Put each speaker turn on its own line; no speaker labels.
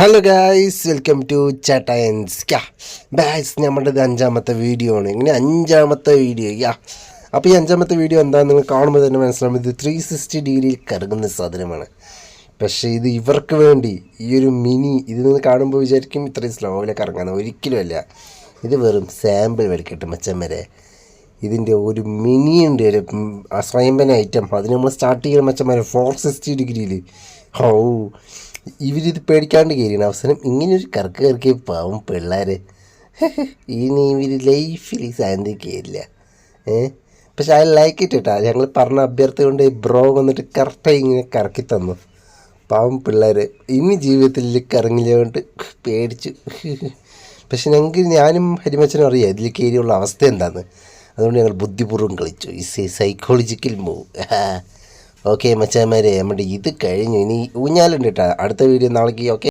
Hello guys, welcome to ചാറ്റയൻസ്. Guys, നമ്മുടെ അഞ്ചാമത്തെ വീഡിയോ ആണ്. ഇങ്ങനെ അഞ്ചാമത്തെ വീഡിയോ. അപ്പോൾ ഈ അഞ്ചാമത്തെ വീഡിയോ എന്താണെന്ന് നിങ്ങൾ കാണുമ്പോൾ തന്നെ മനസ്സിലാവും. ഇത് 360 ഡിഗ്രിയിൽ കറങ്ങുന്ന സാധനമാണ്. പക്ഷേ ഇത് ഇവർക്ക് വേണ്ടി ഈ ഒരു ഇത് നിങ്ങൾ കാണുമ്പോൾ വിചാരിക്കും ഇത്രയും സ്ലോവിൽ കറങ്ങാന്ന്. ഒരിക്കലുമല്ല. ഇത് വെറും സാമ്പിൾ വലിക്കട്ടെ മച്ചന്മാരെ. ഇതിൻ്റെ ഒരു മിനിയുണ്ട്, ഒരു സ്വയംഭന ഐറ്റം. അതിന് നമ്മൾ സ്റ്റാർട്ട് ചെയ്യുന്ന മച്ചന്മാരെ 460 ഡിഗ്രിയിൽ. ഇവരിത് പേടിക്കാണ്ട് കയറിയാണ് അവസരം. ഇങ്ങനെയൊരു കറക്ക് കറക്കിയ പാവം പിള്ളേർ. ഇനി ഇവർ ലൈഫിൽ ഈ സാധനം കയറില്ല. പക്ഷെ ഐ ലൈക്ക് ഇറ്റ് കേട്ടോ. ഞങ്ങൾ പറഞ്ഞ അഭ്യർത്ഥന കൊണ്ട് ബ്രോ വന്നിട്ട് കറക്റ്റായി ഇങ്ങനെ കറക്കി തന്നു. പാവം പിള്ളേർ ഇനി ജീവിതത്തിൽ കറങ്ങില്ല കൊണ്ട് പേടിച്ചു. പക്ഷെ ഞങ്ങൾക്ക് ഞാനും ഹരിമച്ചനും അറിയാം ഇതിൽ കയറിയുള്ള അവസ്ഥ എന്താണെന്ന്. അതുകൊണ്ട് ഞങ്ങൾ ബുദ്ധിപൂർവ്വം കളിച്ചു. Is a psychological move. Okay മച്ചാന്മാരെ, നമ്മുടെ ഇത് കഴിഞ്ഞു. ഇനി ഊഞ്ഞാലുണ്ട് കേട്ടോ. അടുത്ത വീഡിയോ നാളേക്ക്. ഓക്കെ.